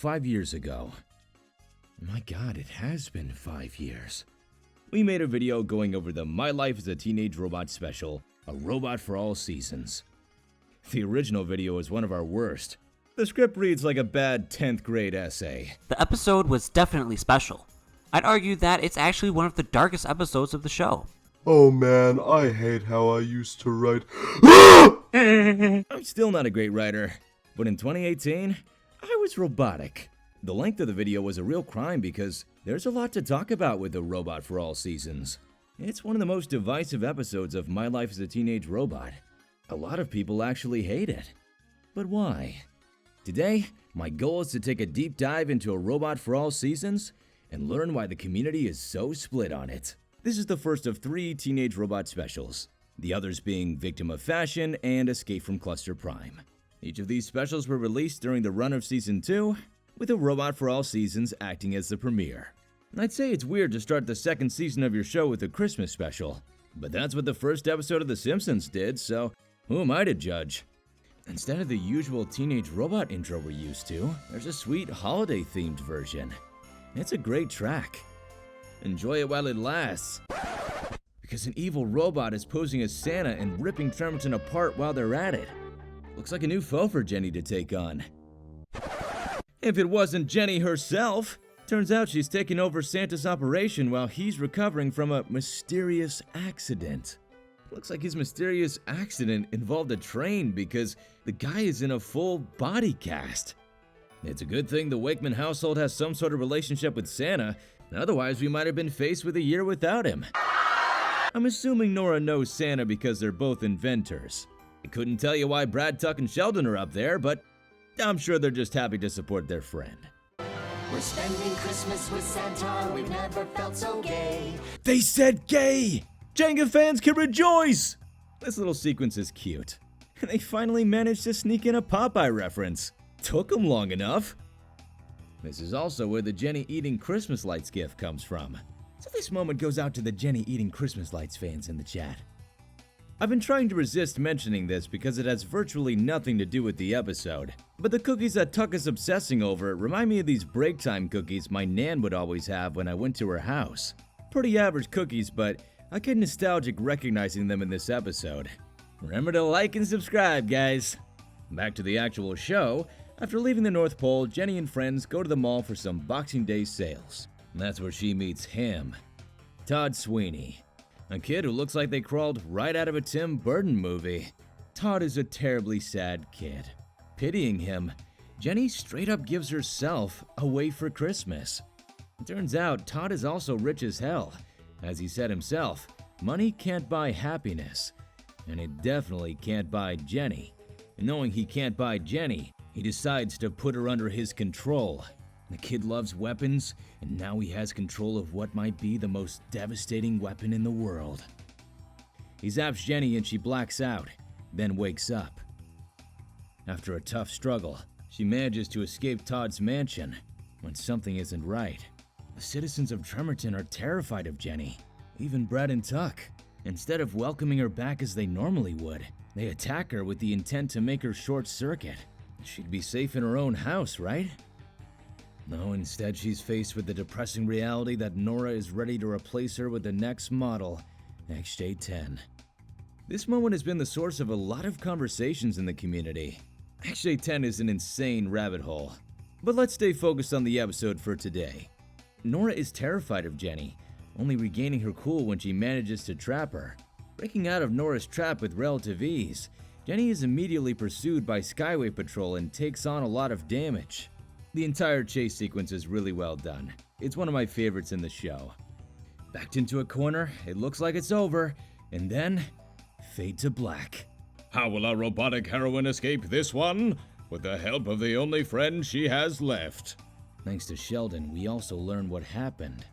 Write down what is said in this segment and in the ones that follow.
5 years ago. My god, it has been 5 years. We made a video going over the My Life as a Teenage Robot special, A Robot for All Seasons. The original video is one of our worst. The script reads like a bad 10th grade essay. The episode was definitely special. I'd argue that it's actually one of the darkest episodes of the show. Oh man, I hate how I used to write. I'm still not a great writer, but in 2018, I was robotic. The length of the video was a real crime because there's a lot to talk about with A Robot for All Seasons. It's one of the most divisive episodes of My Life as a Teenage Robot. A lot of people actually hate it. But why? Today, my goal is to take a deep dive into A Robot for All Seasons and learn why the community is so split on it. This is the first of 3 Teenage Robot specials, the others being Victim of Fashion and Escape from Cluster Prime. Each of these specials were released during the run of Season 2, with A Robot for All Seasons acting as the premiere. I'd say it's weird to start the second season of your show with a Christmas special, but that's what the first episode of The Simpsons did, so who am I to judge? Instead of the usual teenage robot intro we're used to, there's a sweet holiday-themed version. It's a great track. Enjoy it while it lasts. Because an evil robot is posing as Santa and ripping Tremerton apart while they're at it. Looks like a new foe for Jenny to take on. If it wasn't Jenny herself, turns out she's taking over Santa's operation while he's recovering from a mysterious accident. Looks like his mysterious accident involved a train because the guy is in a full body cast. It's a good thing the Wakeman household has some sort of relationship with Santa, otherwise we might have been faced with a year without him. I'm assuming Nora knows Santa because they're both inventors. I couldn't tell you why Brad, Tuck, and Sheldon are up there, but I'm sure they're just happy to support their friend. We're spending Christmas with Santa, we've never felt so gay. They said gay! Jenga fans can rejoice! This little sequence is cute. They finally managed to sneak in a Popeye reference. Took them long enough. This is also where the Jenny eating Christmas lights gif comes from. So this moment goes out to the Jenny eating Christmas lights fans in the chat. I've been trying to resist mentioning this because it has virtually nothing to do with the episode, but the cookies that Tuck is obsessing over remind me of these break time cookies my nan would always have when I went to her house. Pretty average cookies, but I get nostalgic recognizing them in this episode. Remember to like and subscribe, guys. Back to the actual show. After leaving the North Pole, Jenny and friends go to the mall for some Boxing Day sales. That's where she meets him, Todd Sweeney, a kid who looks like they crawled right out of a Tim Burton movie. Todd is a terribly sad kid. Pitying him, Jenny straight up gives herself away for Christmas. It turns out Todd is also rich as hell. As he said himself, money can't buy happiness, and it definitely can't buy Jenny. And knowing he can't buy Jenny, he decides to put her under his control. The kid loves weapons, and now he has control of what might be the most devastating weapon in the world. He zaps Jenny and she blacks out, then wakes up. After a tough struggle, she manages to escape Todd's mansion when something isn't right. The citizens of Tremerton are terrified of Jenny, even Brad and Tuck. Instead of welcoming her back as they normally would, they attack her with the intent to make her short-circuit. She'd be safe in her own house, right? No, instead she's faced with the depressing reality that Nora is ready to replace her with the next model, XJ10. This moment has been the source of a lot of conversations in the community. XJ10 is an insane rabbit hole. But let's stay focused on the episode for today. Nora is terrified of Jenny, only regaining her cool when she manages to trap her. Breaking out of Nora's trap with relative ease, Jenny is immediately pursued by Skyway Patrol and takes on a lot of damage. The entire chase sequence is really well done. It's one of my favorites in the show. Backed into a corner, it looks like it's over, and then fade to black. How will our robotic heroine escape this one? With the help of the only friend she has left. Thanks to Sheldon, we also learn what happened.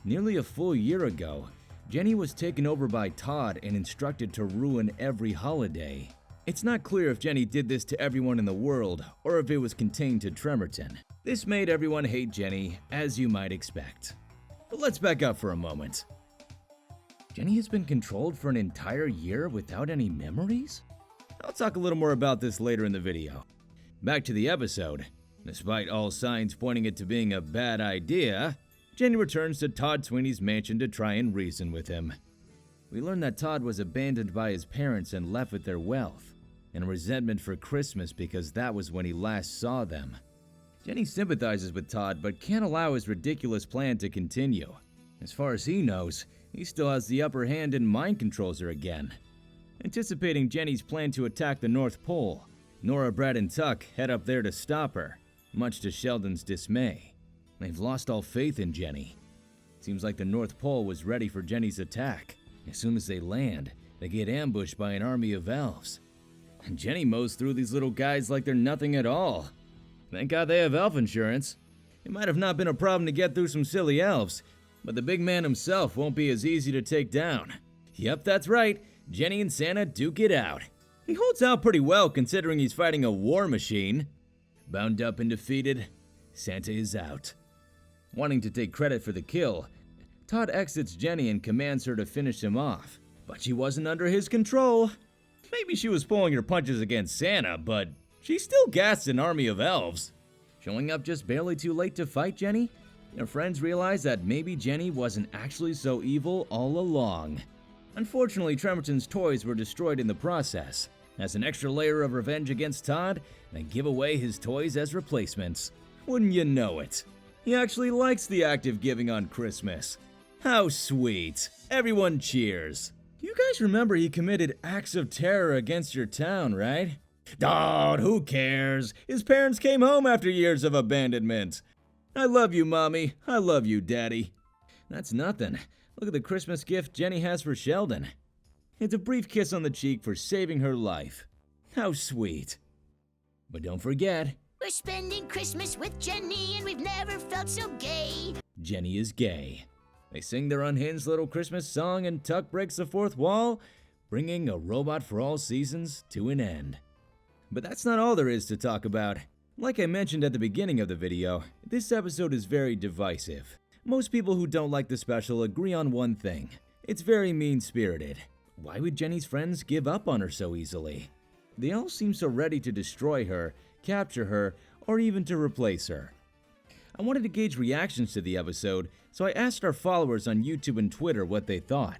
Nearly a full year ago, Jenny was taken over by Todd and instructed to ruin every holiday. It's not clear if Jenny did this to everyone in the world, or if it was contained to Tremerton. This made everyone hate Jenny, as you might expect. But let's back up for a moment. Jenny has been controlled for an entire year without any memories? I'll talk a little more about this later in the video. Back to the episode. Despite all signs pointing it to being a bad idea, Jenny returns to Todd Sweeney's mansion to try and reason with him. We learn that Todd was abandoned by his parents and left with their wealth, and resentment for Christmas because that was when he last saw them. Jenny sympathizes with Todd but can't allow his ridiculous plan to continue. As far as he knows, he still has the upper hand and mind controls her again. Anticipating Jenny's plan to attack the North Pole, Nora, Brad, and Tuck head up there to stop her, much to Sheldon's dismay. They've lost all faith in Jenny. Seems like the North Pole was ready for Jenny's attack. As soon as they land, they get ambushed by an army of elves. And Jenny mows through these little guys like they're nothing at all. Thank God they have elf insurance. It might have not been a problem to get through some silly elves, but the big man himself won't be as easy to take down. Yep, that's right. Jenny and Santa duke it out. He holds out pretty well considering he's fighting a war machine. Bound up and defeated, Santa is out. Wanting to take credit for the kill, Todd exits Jenny and commands her to finish him off, but she wasn't under his control. Maybe she was pulling her punches against Santa, but she still gassed an army of elves. Showing up just barely too late to fight Jenny, her friends realize that maybe Jenny wasn't actually so evil all along. Unfortunately, Tremerton's toys were destroyed in the process. As an extra layer of revenge against Todd, they give away his toys as replacements. Wouldn't you know it? He actually likes the act of giving on Christmas. How sweet. Everyone cheers. You guys remember he committed acts of terror against your town, right? Dawd, who cares? His parents came home after years of abandonment. I love you, Mommy. I love you, Daddy. That's nothing. Look at the Christmas gift Jenny has for Sheldon. It's a brief kiss on the cheek for saving her life. How sweet. But don't forget, We're spending Christmas with Jenny, and we've never felt so gay. Jenny is gay. They sing their unhinged little Christmas song and Tuck breaks the fourth wall, bringing A Robot for All Seasons to an end. But that's not all there is to talk about. Like I mentioned at the beginning of the video, this episode is very divisive. Most people who don't like the special agree on one thing. It's very mean-spirited. Why would Jenny's friends give up on her so easily? They all seem so ready to destroy her, capture her, or even to replace her. I wanted to gauge reactions to the episode, so I asked our followers on YouTube and Twitter what they thought.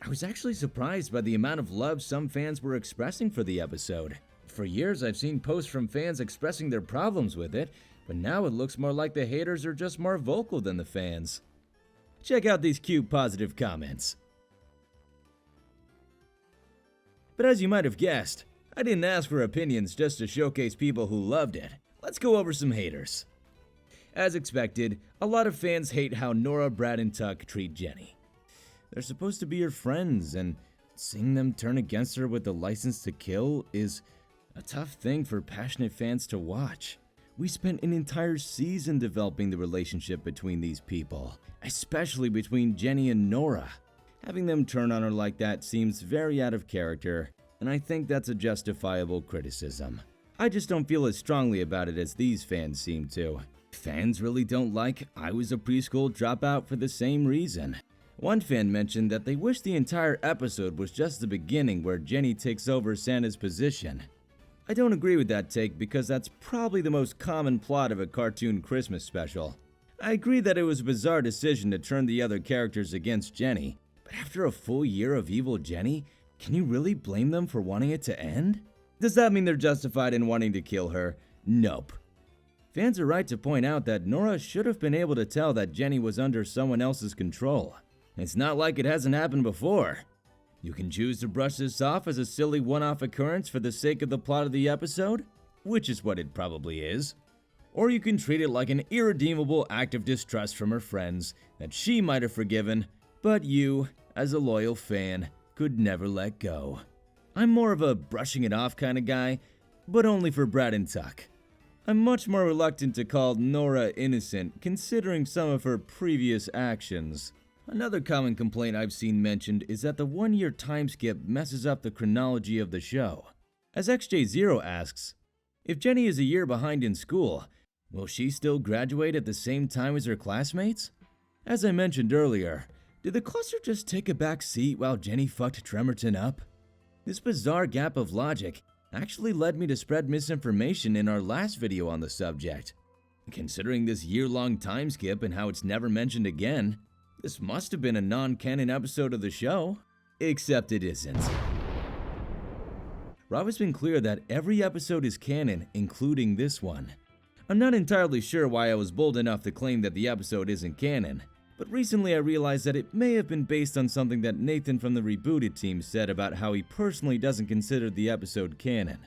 I was actually surprised by the amount of love some fans were expressing for the episode. For years I've seen posts from fans expressing their problems with it, but now it looks more like the haters are just more vocal than the fans. Check out these cute positive comments. But as you might have guessed, I didn't ask for opinions just to showcase people who loved it. Let's go over some haters. As expected, a lot of fans hate how Nora, Brad, and Tuck treat Jenny. They're supposed to be her friends, and seeing them turn against her with the license to kill is a tough thing for passionate fans to watch. We spent an entire season developing the relationship between these people, especially between Jenny and Nora. Having them turn on her like that seems very out of character, and I think that's a justifiable criticism. I just don't feel as strongly about it as these fans seem to. Fans really don't like I was a preschool dropout for the same reason. One fan mentioned that they wish the entire episode was just the beginning where Jenny takes over Santa's position. I don't agree with that take because that's probably the most common plot of a cartoon Christmas special. I agree that it was a bizarre decision to turn the other characters against Jenny, but after a full year of evil Jenny, can you really blame them for wanting it to end? Does that mean they're justified in wanting to kill her? Nope. Fans are right to point out that Nora should have been able to tell that Jenny was under someone else's control. It's not like it hasn't happened before. You can choose to brush this off as a silly one-off occurrence for the sake of the plot of the episode, which is what it probably is. Or you can treat it like an irredeemable act of distrust from her friends that she might have forgiven, but you, as a loyal fan, could never let go. I'm more of a brushing it off kind of guy, but only for Brad and Tuck. I'm much more reluctant to call Nora innocent considering some of her previous actions. Another common complaint I've seen mentioned is that the one-year time skip messes up the chronology of the show. As XJ0 asks, if Jenny is a year behind in school, will she still graduate at the same time as her classmates? As I mentioned earlier, did the cluster just take a back seat while Jenny fucked Tremerton up? This bizarre gap of logic actually led me to spread misinformation in our last video on the subject. Considering this year-long time skip and how it's never mentioned again, this must have been a non-canon episode of the show. Except it isn't. Rob has been clear that every episode is canon, including this one. I'm not entirely sure why I was bold enough to claim that the episode isn't canon, but recently I realized that it may have been based on something that Nathan from the Rebooted team said about how he personally doesn't consider the episode canon.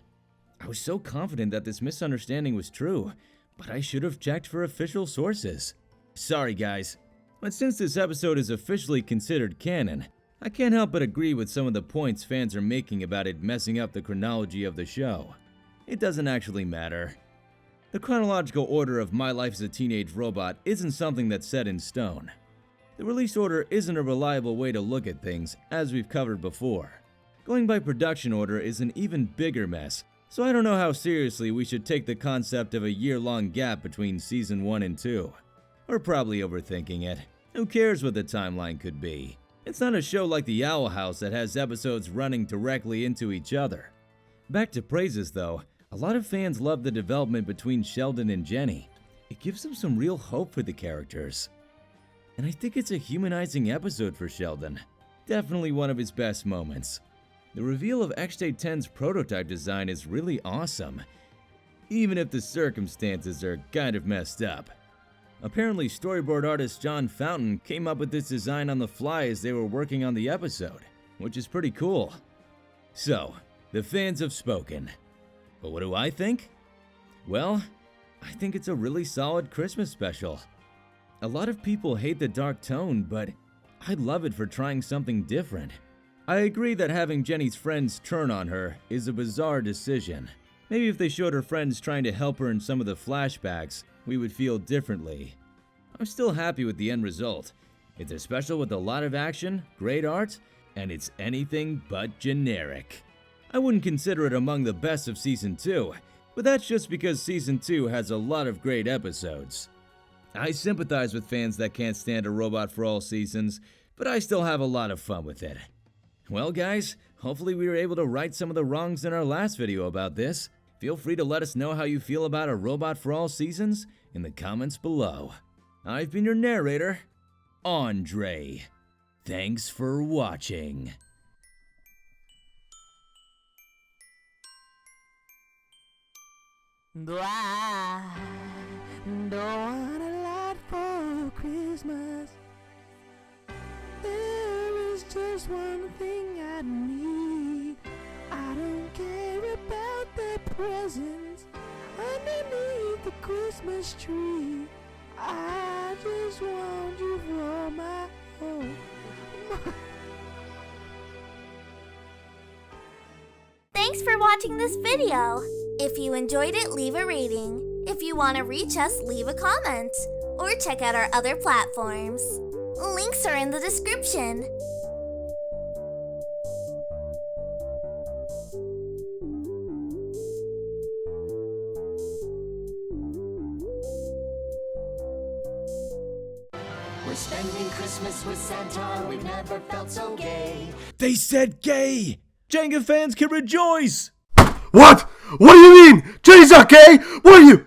I was so confident that this misunderstanding was true, but I should have checked for official sources. Sorry guys, but since this episode is officially considered canon, I can't help but agree with some of the points fans are making about it messing up the chronology of the show. It doesn't actually matter. The chronological order of My Life as a Teenage Robot isn't something that's set in stone. The release order isn't a reliable way to look at things, as we've covered before. Going by production order is an even bigger mess, so I don't know how seriously we should take the concept of a year-long gap between Season 1 and 2. We're probably overthinking it. Who cares what the timeline could be? It's not a show like The Owl House that has episodes running directly into each other. Back to praises though, a lot of fans love the development between Sheldon and Jenny. It gives them some real hope for the characters. And I think it's a humanizing episode for Sheldon. Definitely one of his best moments. The reveal of XJ10's prototype design is really awesome, even if the circumstances are kind of messed up. Apparently, storyboard artist John Fountain came up with this design on the fly as they were working on the episode, which is pretty cool. So, the fans have spoken. But what do I think? Well, I think it's a really solid Christmas special. A lot of people hate the dark tone, but I love it for trying something different. I agree that having Jenny's friends turn on her is a bizarre decision. Maybe if they showed her friends trying to help her in some of the flashbacks, we would feel differently. I'm still happy with the end result. It's a special with a lot of action, great art, and it's anything but generic. I wouldn't consider it among the best of Season 2, but that's just because Season 2 has a lot of great episodes. I sympathize with fans that can't stand a robot for all seasons, but I still have a lot of fun with it. Well guys, hopefully we were able to right some of the wrongs in our last video about this. Feel free to let us know how you feel about a robot for all seasons in the comments below. I've been your narrator, Andre. Thanks for watching. I don't want a lot for Christmas. There is just one thing I need. I don't care about the presents underneath the Christmas tree. I just want you for my own. Thanks for watching this video. If you enjoyed it, leave a rating. If you want to reach us, leave a comment. Or check out our other platforms. Links are in the description. We're spending Christmas with Santa, we've never felt so gay. They said gay! Jenga fans can rejoice! What? What do you mean? Jenny's not gay? What are you?